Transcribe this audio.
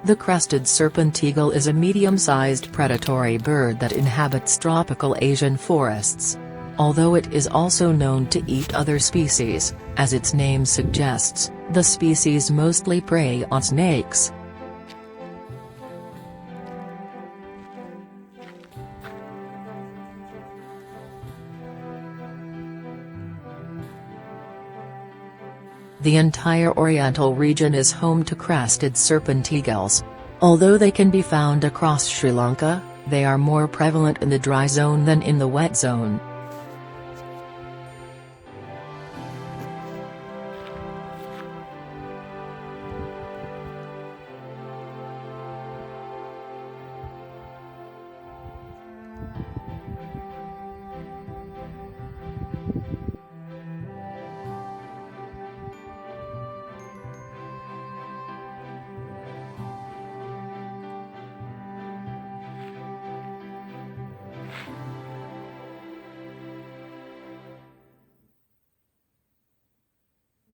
The crested serpent eagle is a medium-sized predatory bird that inhabits tropical Asian forests. Although it is also known to eat other species, as its name suggests, the species mostly prey on snakes. The entire Oriental region is home to crested serpent eagles. Although they can be found across Sri Lanka, they are more prevalent in the dry zone than in the wet zone.